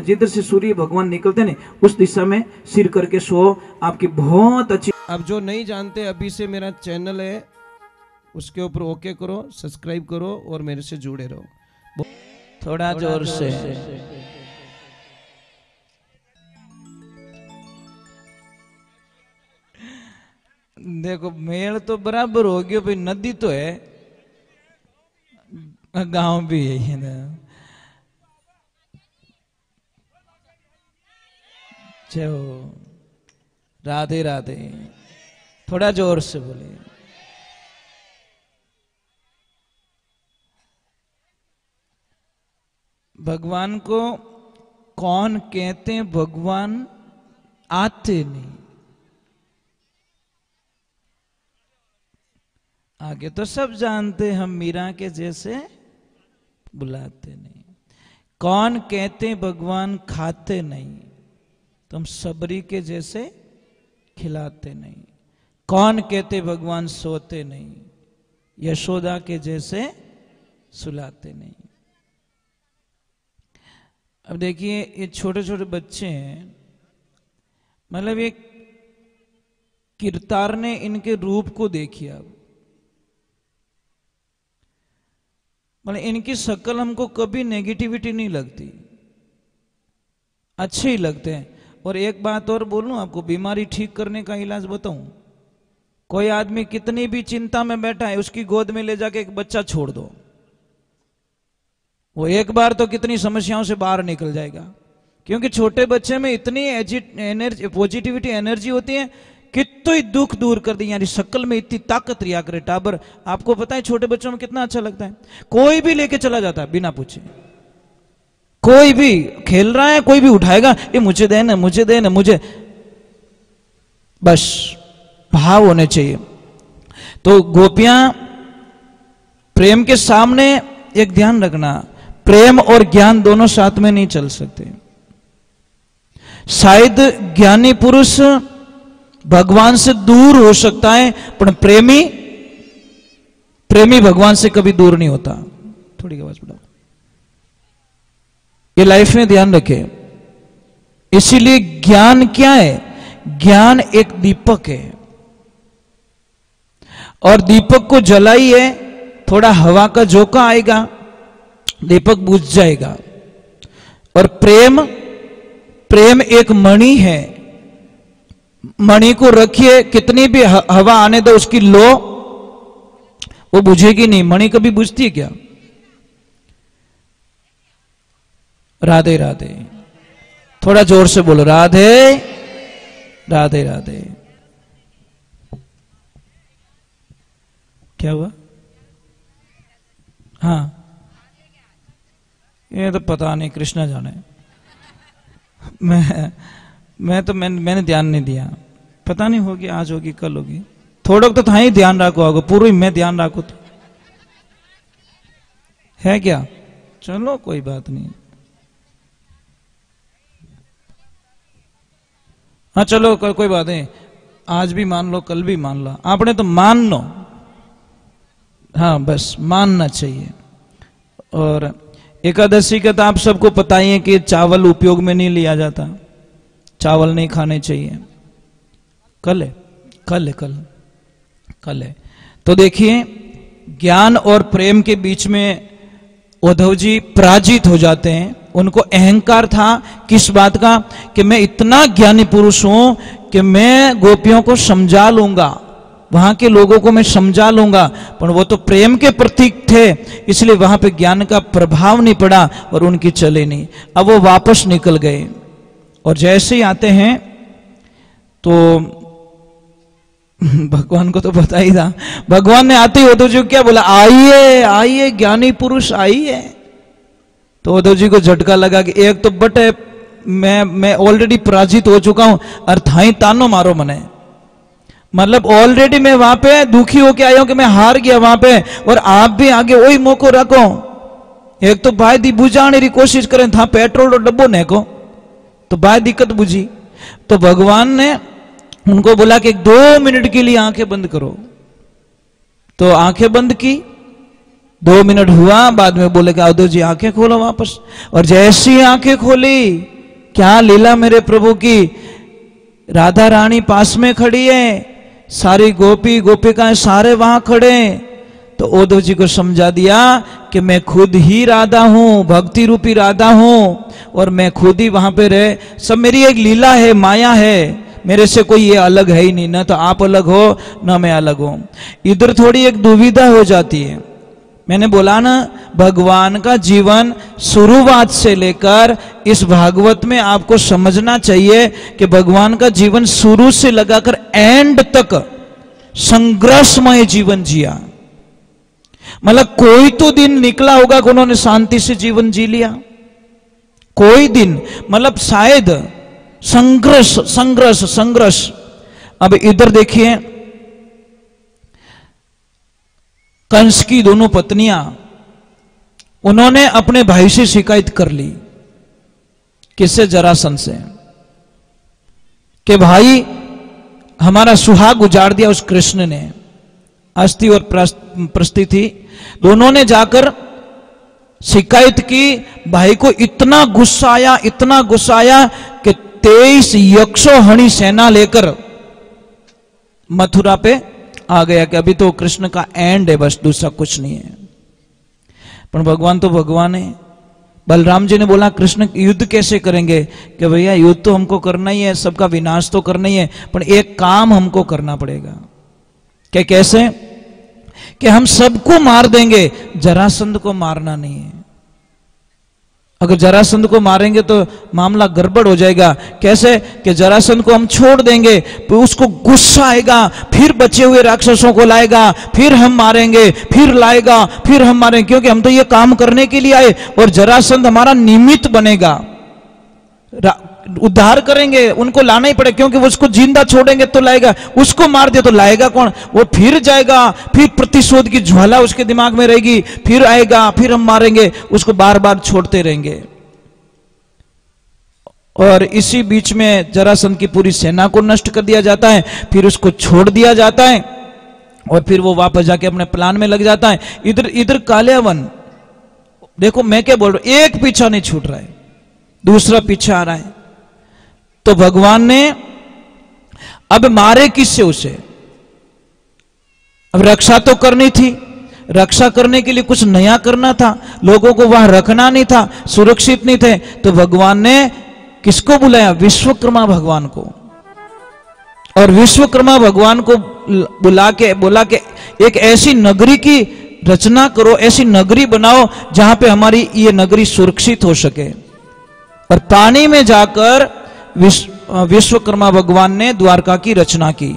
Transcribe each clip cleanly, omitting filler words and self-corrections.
जिधर से सूर्य भगवान निकलते हैं उस दिशा में सिर करके सो, आपकी बहुत अच्छी। अब जो नहीं जानते, अभी से मेरा चैनल है उसके ऊपर ओके करो, सब्सक्राइब करो और मेरे से जुड़े रहो। थोड़ा जोर से देखो, मेल तो बराबर हो गया भाई, नदी तो है, गांव भी है ना। चलो राधे राधे, थोड़ा जोर से बोले। भगवान को कौन कहते हैं? भगवान आते नहीं, आगे तो सब जानते, हम मीरा के जैसे बुलाते नहीं। कौन कहते भगवान खाते नहीं, तो हम सबरी के जैसे खिलाते नहीं। कौन कहते भगवान सोते नहीं, यशोदा के जैसे सुलाते नहीं। अब देखिए, ये छोटे छोटे बच्चे हैं, मतलब ये किरतार ने इनके रूप को देखिए। अब मतलब इनकी शक्ल हमको कभी नेगेटिविटी नहीं लगती, अच्छे ही लगते हैं। और एक बात और बोलूं आपको, बीमारी ठीक करने का इलाज बताऊं। कोई आदमी कितनी भी चिंता में बैठा है, उसकी गोद में ले जाके एक बच्चा छोड़ दो, वो एक बार तो कितनी समस्याओं से बाहर निकल जाएगा। क्योंकि छोटे बच्चे में इतनी एनर्जी, पॉजिटिविटी एनर्जी होती है, कितना ही दुख दूर कर दी। यानी शक्ल में इतनी ताकत रिया करे टाबर। आपको पता है छोटे बच्चों में कितना अच्छा लगता है, कोई भी लेके चला जाता है बिना पूछे। कोई भी खेल रहा है, कोई भी उठाएगा, ये मुझे दे ना, मुझे दे ना, मुझे, बस भाव होने चाहिए। तो गोपियां प्रेम के सामने एक ध्यान रखना, प्रेम और ज्ञान दोनों साथ में नहीं चल सकते। शायद ज्ञानी पुरुष भगवान से दूर हो सकता है, पर प्रेमी भगवान से कभी दूर नहीं होता। थोड़ी आवाज बढ़ाओ, ये लाइफ में ध्यान रखे। इसीलिए ज्ञान क्या है? ज्ञान एक दीपक है, और दीपक को जलाइए, थोड़ा हवा का झोंका आएगा, दीपक बुझ जाएगा। और प्रेम एक मणि है, मणि को रखिए, कितनी भी हवा आने दो, उसकी लो वो बुझेगी नहीं। मणि कभी बुझती है क्या? राधे राधे, थोड़ा जोर से बोलो, राधे राधे राधे। क्या हुआ? हाँ, ये तो पता नहीं, कृष्णा जाने। मैंने ध्यान नहीं दिया, पता नहीं होगी, आज होगी कल होगी। थोड़ा तो था ही ध्यान रखो, होगा पूरी मैं ध्यान रखो तो है क्या? चलो कोई बात नहीं। हाँ चलो कोई बात नहीं, आज भी मान लो, कल भी मान लो, आपने तो मान लो। हाँ बस मानना चाहिए। और एकादशी का तो आप सबको पता ही है कि चावल उपयोग में नहीं लिया जाता, चावल नहीं खाने चाहिए। कल है। तो देखिए, ज्ञान और प्रेम के बीच में उद्धव जी पराजित हो जाते हैं। उनको अहंकार था किस बात का? कि मैं इतना ज्ञानी पुरुष हूं कि मैं गोपियों को समझा लूंगा, वहां के लोगों को मैं समझा लूंगा। पर वो तो प्रेम के प्रतीक थे, इसलिए वहां पे ज्ञान का प्रभाव नहीं पड़ा और उनकी चले नहीं। अब वो वापस निकल गए, और जैसे ही आते हैं तो भगवान को तो पता ही था, भगवान ने आते ही उद्धव जी को क्या बोला? आइए आइए ज्ञानी पुरुष आइए। तो उद्धव जी को झटका लगा कि एक तो बट है, मैं ऑलरेडी पराजित हो चुका हूं, और थाई तानो मारो मने। मतलब ऑलरेडी मैं वहां पे दुखी होके आया हूं कि मैं हार गया वहां पे, और आप भी आगे वही मौको रखो। एक तो भाई दी बुझाने की कोशिश करें था, पेट्रोल और डब्बो ने को तो भाई दिक्कत बुझी। तो भगवान ने उनको बोला कि 2 मिनट के लिए आंखें बंद करो। तो आंखें बंद की, 2 मिनट हुआ, बाद में बोले कि उद्धव जी आंखें खोलो वापस। और जैसी आंखें खोली, क्या लीला मेरे प्रभु की, राधा रानी पास में खड़ी है, सारी गोपी गोपिकाएं सारे वहां खड़े। तो उद्धव जी को समझा दिया कि मैं खुद ही राधा हूं, भक्ति रूपी राधा हूं, और मैं खुद ही वहां पे रहे, सब मेरी एक लीला है, माया है, मेरे से कोई ये अलग है ही नहीं, ना तो आप अलग हो ना मैं अलग हूं। इधर थोड़ी एक दुविधा हो जाती है। मैंने बोला ना, भगवान का जीवन शुरुआत से लेकर इस भागवत में आपको समझना चाहिए कि भगवान का जीवन शुरू से लगाकर एंड तक संघर्षमय जीवन जिया। मतलब कोई तो दिन निकला होगा कि उन्होंने शांति से जीवन जी लिया, कोई दिन, मतलब शायद संघर्ष संघर्ष संघर्ष। अब इधर देखिए, कंस की दोनों पत्नियां, उन्होंने अपने भाई से शिकायत कर ली, किससे, जरासंध से, कि भाई हमारा सुहाग उजाड़ दिया उस कृष्ण ने। अस्थि और प्रस्ति थी, दोनों ने जाकर शिकायत की। भाई को इतना गुस्सा आया, इतना गुस्सा आया कि 23 यक्षोहणी सेना लेकर मथुरा पे आ गया कि अभी तो कृष्ण का एंड है, बस दूसरा कुछ नहीं है। पर भगवान तो भगवान है। बलराम जी ने बोला कृष्ण युद्ध कैसे करेंगे, कि भैया युद्ध तो हमको करना ही है, सबका विनाश तो करना ही है, पर एक काम हमको करना पड़ेगा। क्या, कैसे, कि हम सबको मार देंगे, जरासंध को मारना नहीं है। अगर जरासंध को मारेंगे तो मामला गड़बड़ हो जाएगा। कैसे, कि जरासंध को हम छोड़ देंगे तो उसको गुस्सा आएगा, फिर बचे हुए राक्षसों को लाएगा, फिर हम मारेंगे, फिर लाएगा, फिर हम मारेंगे, क्योंकि हम तो ये काम करने के लिए आए, और जरासंध हमारा निमित्त बनेगा, उद्धार करेंगे, उनको लाना ही पड़ेगा, क्योंकि वो उसको जिंदा छोड़ेंगे तो लाएगा, उसको मार दे तो लाएगा कौन, वो फिर जाएगा, फिर प्रतिशोध की ज्वाला उसके दिमाग में रहेगी, फिर आएगा, फिर हम मारेंगे, उसको बार बार छोड़ते रहेंगे। और इसी बीच में जरासंध की पूरी सेना को नष्ट कर दिया जाता है, फिर उसको छोड़ दिया जाता है, और फिर वो वापस जाके अपने प्लान में लग जाता है। इधर कालियावन, देखो मैं क्या बोल रहा हूं, एक पीछा नहीं छूट रहा है, दूसरा पीछा आ रहा है। तो भगवान ने अब मारे किससे उसे, अब रक्षा तो करनी थी, रक्षा करने के लिए कुछ नया करना था, लोगों को वहां रखना नहीं था, सुरक्षित नहीं थे। तो भगवान ने किसको बुलाया, विश्वकर्मा भगवान को। और विश्वकर्मा भगवान को बुला के बोला कि एक ऐसी नगरी की रचना करो, ऐसी नगरी बनाओ जहां पे हमारी ये नगरी सुरक्षित हो सके। और पानी में जाकर विश्वकर्मा भगवान ने द्वारका की रचना की,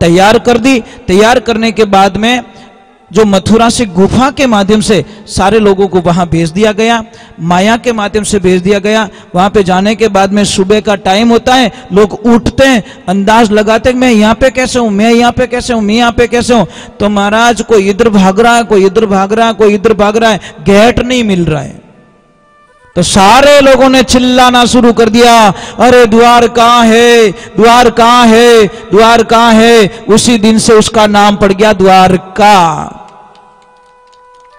तैयार कर दी। तैयार करने के बाद में जो मथुरा से गुफा के माध्यम से सारे लोगों को वहां भेज दिया गया, माया के माध्यम से भेज दिया गया। वहां पे जाने के बाद में सुबह का टाइम होता है, लोग उठते हैं, अंदाज लगाते हैं मैं यहाँ पे कैसे हूं, मैं यहाँ पे कैसे हूं, मैं यहाँ पे कैसे हूं। तो महाराज कोई इधर भाग रहा है, कोई इधर भाग रहा है, कोई इधर भाग रहा है, गेट नहीं मिल रहा है। तो सारे लोगों ने चिल्लाना शुरू कर दिया, अरे द्वार कहां है, द्वार कहां है, द्वार कहां है। उसी दिन से उसका नाम पड़ गया द्वारका।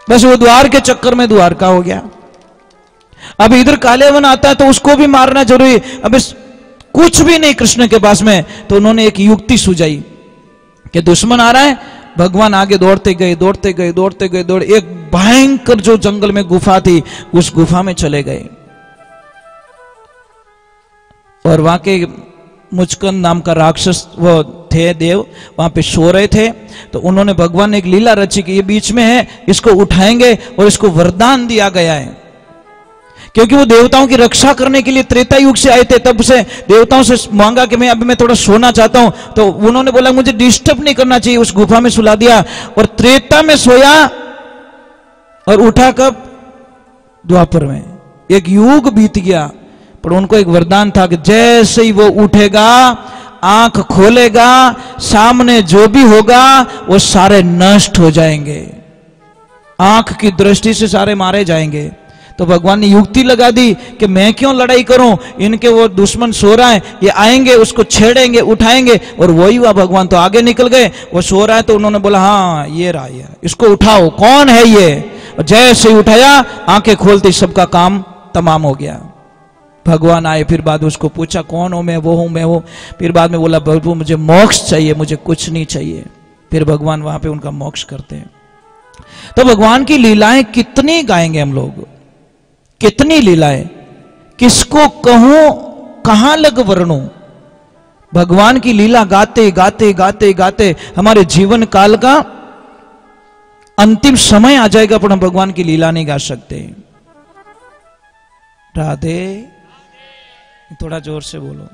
बस वो द्वार के चक्कर में द्वारका हो गया। अब इधर कालियावन आता है तो उसको भी मारना जरूरी। अब कुछ भी नहीं कृष्ण के पास में, तो उन्होंने एक युक्ति सुझाई कि दुश्मन आ रहा है, भगवान आगे दौड़ते गए, दौड़ते गए, दौड़ते गए, दौड़, एक भयंकर जो जंगल में गुफा थी, उस गुफा में चले गए। और वहां के मुचकंद नाम का राक्षस वो थे, देव वहां पे सो रहे थे। तो उन्होंने, भगवान ने एक लीला रची कि ये बीच में है, इसको उठाएंगे, और इसको वरदान दिया गया है, क्योंकि वो देवताओं की रक्षा करने के लिए त्रेता युग से आए थे। तब से देवताओं से मांगा कि मैं थोड़ा सोना चाहता हूं। तो उन्होंने बोला मुझे डिस्टर्ब नहीं करना चाहिए, उस गुफा में सुला दिया, और त्रेता में सोया, और उठा कब, द्वापर में। एक युग बीत गया, पर उनको एक वरदान था कि जैसे ही वो उठेगा, आंख खोलेगा, सामने जो भी होगा वो सारे नष्ट हो जाएंगे, आंख की दृष्टि से सारे मारे जाएंगे। तो भगवान ने युक्ति लगा दी कि मैं क्यों लड़ाई करूं, इनके वो दुश्मन सो रहा है, ये आएंगे उसको छेड़ेंगे उठाएंगे। और वही हुआ, भगवान तो आगे निकल गए, वो सो रहा है तो उन्होंने बोला हाँ ये रहा, ये इसको उठाओ, कौन है ये। और जैसे ही उठाया, आंखें खोलती सबका काम तमाम हो गया। भगवान आए, फिर बाद उसको पूछा कौन हो, मैं वो हूं, मैं वो। फिर बाद में बोला प्रभु मुझे मोक्ष चाहिए, मुझे कुछ नहीं चाहिए। फिर भगवान वहां पे उनका मोक्ष करते हैं। तो भगवान की लीलाएं कितनी गाएंगे हम लोग, कितनी लीलाएं, किसको कहूं, कहां लग वर्णूं। भगवान की लीला गाते गाते गाते गाते हमारे जीवन काल का अंतिम समय आ जाएगा, पर हम भगवान की लीला नहीं गा सकते। राधे, थोड़ा जोर से बोलो,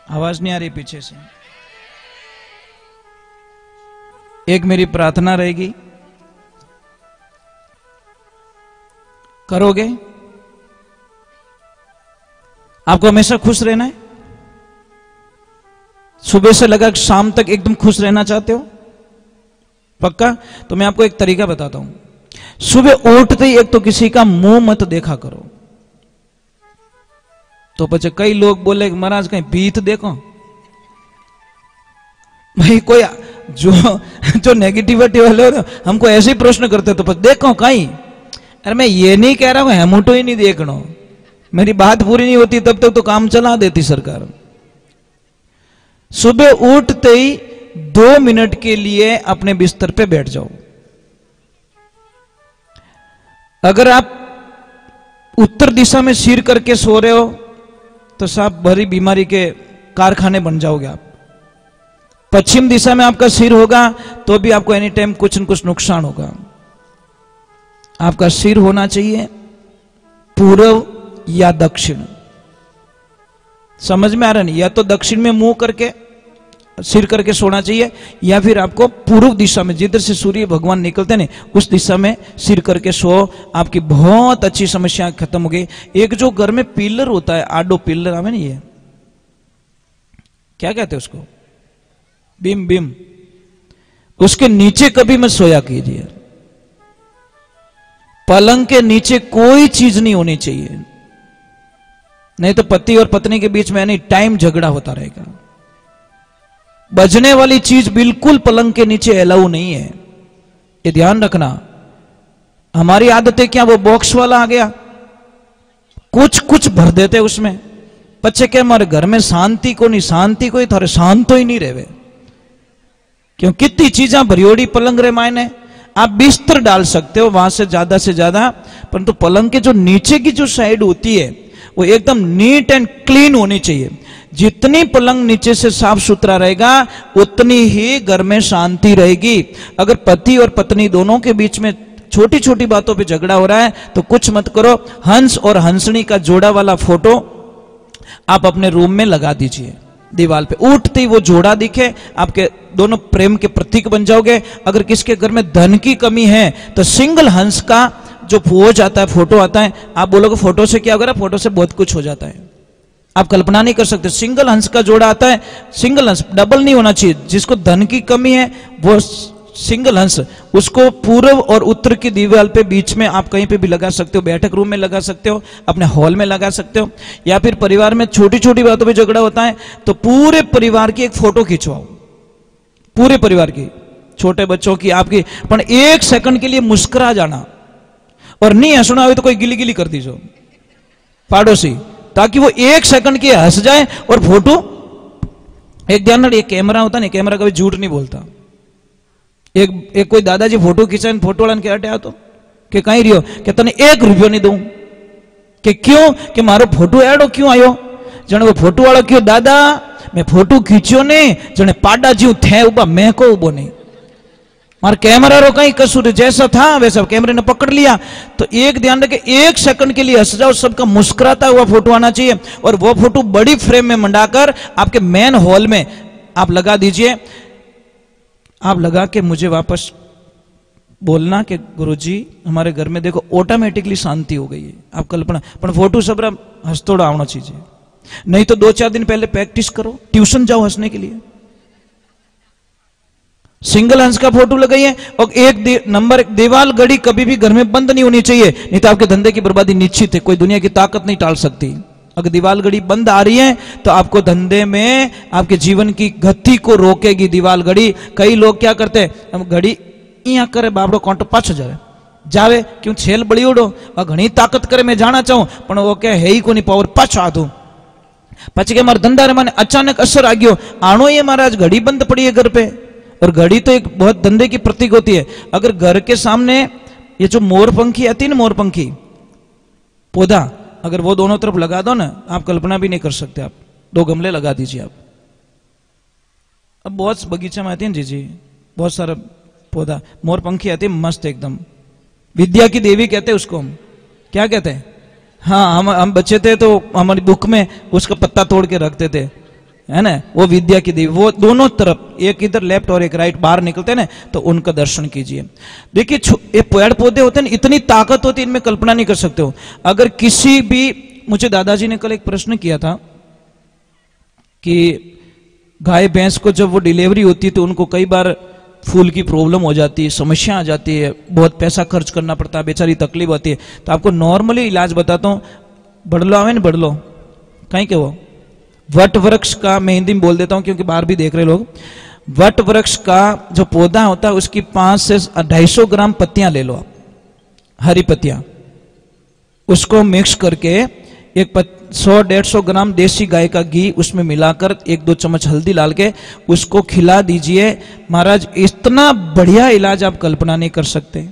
आवाज नहीं आ रही पीछे से। एक मेरी प्रार्थना रहेगी, करोगे? आपको हमेशा खुश रहना है? सुबह से लगा शाम तक एकदम खुश रहना चाहते हो? पक्का? तो मैं आपको एक तरीका बताता हूं। सुबह उठते ही एक तो किसी का मुंह मत देखा करो। तो बच्चे कई लोग बोले महाराज कहीं बीत देखो। भाई कोई जो नेगेटिविटी वाले हमको ऐसे ही प्रश्न करते तो देखो कहीं। अरे मैं ये नहीं कह रहा हूं हेमुटो ही नहीं देखना, मेरी बात पूरी नहीं होती तब तक तो काम चला देती सरकार। सुबह उठते ही 2 मिनट के लिए अपने बिस्तर पे बैठ जाओ। अगर आप उत्तर दिशा में सिर करके सो रहे हो तो साहब भरी बीमारी के कारखाने बन जाओगे आप। पश्चिम दिशा में आपका सिर होगा तो भी आपको एनी टाइम कुछ न कुछ नुकसान होगा। आपका सिर होना चाहिए पूर्व या दक्षिण। समझ में आ रहा नहीं? या तो दक्षिण में मुंह करके सिर करके सोना चाहिए, या फिर आपको पूर्व दिशा में जिधर से सूर्य भगवान निकलते हैं उस दिशा में सिर करके सो। आपकी बहुत अच्छी समस्या खत्म हो गई। एक जो घर में पिलर होता है, आडो पिलर हमें नहीं है, क्या कहते हैं उसको, बीम, बीम, उसके नीचे कभी मत सोया कीजिए। पलंग के नीचे कोई चीज नहीं होनी चाहिए, नहीं तो पति और पत्नी के बीच में एनी टाइम झगड़ा होता रहेगा। बजने वाली चीज बिल्कुल पलंग के नीचे अलाउ नहीं है, ये ध्यान रखना। हमारी आदतें क्या, वो बॉक्स वाला आ गया, कुछ कुछ भर देते उसमें। बच्चे क्या हमारे घर में शांति को नहीं, शांति को ही थारे शांत तो ही नहीं रहे, क्यों कितनी चीजें भरियोड़ी पलंग रे मायने। आप बिस्तर डाल सकते हो वहां से ज्यादा, परंतु पलंग के जो नीचे की जो साइड होती है वो एकदम नीट एंड क्लीन होनी चाहिए। जितनी पलंग नीचे से साफ सुथरा रहेगा उतनी ही घर में शांति रहेगी। अगर पति और पत्नी दोनों के बीच में छोटी छोटी बातों पे झगड़ा हो रहा है तो कुछ मत करो, हंस और हंसनी का जोड़ा वाला फोटो आप अपने रूम में लगा दीजिए दीवार पे। उठते ही वो जोड़ा दिखे, आपके दोनों प्रेम के प्रतीक बन जाओगे। अगर किसके घर में धन की कमी है तो सिंगल हंस का जो पोज आता है, फोटो आता है, आप बोलोगे फोटो से क्या होगा? फोटो से बहुत कुछ हो जाता है, आप कल्पना नहीं कर सकते। सिंगल हंस का जोड़ा आता है, सिंगल हंस, डबल नहीं होना चाहिए। जिसको धन की कमी है वो सिंगल हंस, उसको पूर्व और उत्तर की दीवार पे बीच में आप कहीं पे भी लगा सकते हो, बैठक रूम में लगा सकते हो, अपने हॉल में लगा सकते हो। या फिर परिवार में छोटी छोटी बातों पे झगड़ा होता है तो पूरे परिवार की एक फोटो खिंचवाओ, पूरे परिवार की, छोटे बच्चों की, आपकी, पर 1 सेकंड के लिए मुस्कुरा जाना, और नहीं हंसना हो तो कोई गिली गिली कर दीजिए पड़ोसी, ताकि वो 1 सेकंड के हंस जाए। और फोटो एक ध्यान रखिए, कैमरा होता नहीं, कैमरा कभी झूठ नहीं बोलता। एक कोई दादाजी फोटो खींचा, फोटो वाला क्या हटा तो कि कहीं रियो कि तने 1 रुपयो नहीं दूं, कि क्यों, कि मारो फोटो एडो क्यों आयो, जने वो फोटो वाला क्यों, दादा मैं फोटो खींचो ने, जने पाडा जीव थे उबा, मैं को उबो नहीं, मार कैमरा रो कहीं कसूर, जैसा था वैसा कैमरे ने पकड़ लिया। तो एक ध्यान रखे, 1 सेकंड के लिए हंस जाओ, सबका मुस्कुराता हुआ फोटो आना चाहिए। और वो फोटो बड़ी फ्रेम में मंडाकर आपके मेन हॉल में आप लगा दीजिए। आप लगा के मुझे वापस बोलना कि गुरुजी हमारे घर में देखो ऑटोमेटिकली शांति हो गई है। आप कल्पना, पर फोटो सब हंसतोड़ा आना चाहिए, नहीं तो 2-4 दिन पहले प्रैक्टिस करो, ट्यूशन जाओ हंसने के लिए। सिंगल हंस का फोटो लगाइए। और नंबर एक, दीवार घड़ी कभी भी घर में बंद नहीं होनी चाहिए, नहीं तो आपके धंधे की बर्बादी निश्चित है, कोई दुनिया की ताकत नहीं टाल सकती। अगर दीवार घड़ी बंद आ रही है तो आपको धंधे में, आपके जीवन की गति को रोकेगी दीवार घड़ी। कई लोग क्या करते हैं, हम घड़ी यहाँ करे बाबड़ो कांटो पाछो जावे क्यों छेल बड़ी उड़ो और घनी ताकत करे मैं जाना चाहूं पण वो क्या है ही को नहीं पावर पाछो आधो પછી કે મારા ધંધા રે મને अचानक असर आ गयो आणो ये महाराज घड़ी बंद पड़ी है घर पे। और घड़ी तो एक बहुत धंधे की प्रतीक होती है। अगर घर के सामने ये जो मोरपंखी आती है ना, मोरपंखी पौधा, अगर वो दोनों तरफ लगा दो ना, आप कल्पना भी नहीं कर सकते। आप 2 गमले लगा दीजिए आप। अब बहुत बगीचा में आती है जी जी, बहुत सारा पौधा, मोरपंखी आती है मस्त एकदम, विद्या की देवी कहते हैं उसको हम, क्या कहते हैं। हाँ, हम बच्चे थे तो हमारी बुक में उसका पत्ता तोड़ के रखते थे, है ना, वो विद्या की देवी। वो दोनों तरफ, एक इधर लेफ्ट और एक राइट, बाहर निकलते हैं ना, तो उनका दर्शन कीजिए। देखिए ये पेड़ पौधे होते हैं, इतनी ताकत होती है इनमें, कल्पना नहीं कर सकते हो। अगर किसी भी, मुझे दादाजी ने कल एक प्रश्न किया था कि गाय भैंस को जब वो डिलीवरी होती है तो उनको कई बार फूल की प्रॉब्लम हो जाती है, समस्या आ जाती है, बहुत पैसा खर्च करना पड़ता है, बेचारी तकलीफ होती है। तो आपको नॉर्मली इलाज बताता हूँ, बड़लो आवे ना, बड़लो कहीं के वो वट वृक्ष का, मैं हिंदी में बोल देता हूँ क्योंकि बाहर भी देख रहे लोग, वट वृक्ष का जो पौधा होता है उसकी 5 से 250 ग्राम पत्तियां ले लो आप, हरी पत्तियां, उसको मिक्स करके एक 100-150 ग्राम देसी गाय का घी उसमें मिलाकर 1-2 चम्मच हल्दी डाल के उसको खिला दीजिए। महाराज इतना बढ़िया इलाज आप कल्पना नहीं कर सकते,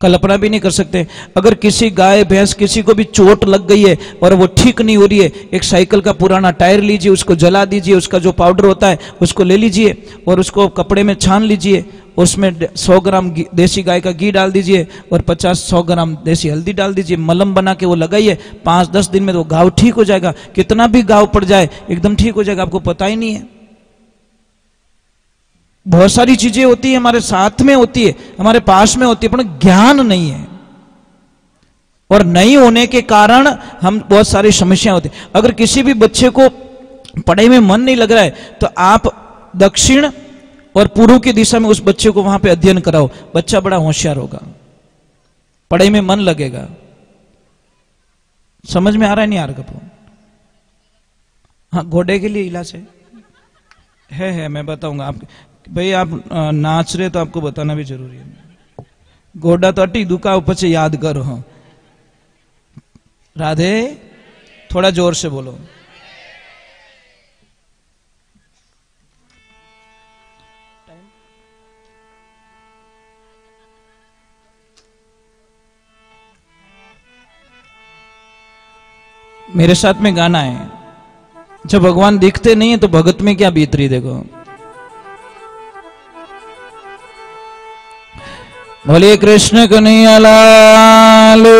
कल्पना भी नहीं कर सकते। अगर किसी गाय भैंस, किसी को भी चोट लग गई है और वो ठीक नहीं हो रही है, एक साइकिल का पुराना टायर लीजिए, उसको जला दीजिए, उसका जो पाउडर होता है उसको ले लीजिए और उसको कपड़े में छान लीजिए, उसमें 100 ग्राम देसी गाय का घी डाल दीजिए और 50-100 ग्राम देसी हल्दी डाल दीजिए, मलम बना के वो लगाइए, 5-10 दिन में तो घाव ठीक हो जाएगा। कितना भी घाव पड़ जाए एकदम ठीक हो जाएगा, आपको पता ही नहीं है। बहुत सारी चीजें होती है हमारे साथ में होती है, हमारे पास में होती है, पर ज्ञान नहीं है, और नहीं होने के कारण हम बहुत सारी समस्याएं होती है। अगर किसी भी बच्चे को पढ़ाई में मन नहीं लग रहा है तो आप दक्षिण और पूर्व की दिशा में उस बच्चे को वहां पे अध्ययन कराओ, बच्चा बड़ा होशियार होगा, पढ़ाई में मन लगेगा। समझ में आ रहा है नहीं आ रहा कपूर? हाँ, घोड़े के लिए इलाज है मैं बताऊंगा आप भाई। आप नाच रहे तो आपको बताना भी जरूरी है। गोडा तो अटी दुका ऊपर याद करो। हाँ राधे, थोड़ा जोर से बोलो। मेरे साथ में गाना है, जब भगवान दिखते नहीं है तो भगत में क्या बीत रही, देखो। बोले कृष्ण कन्हैया लाल।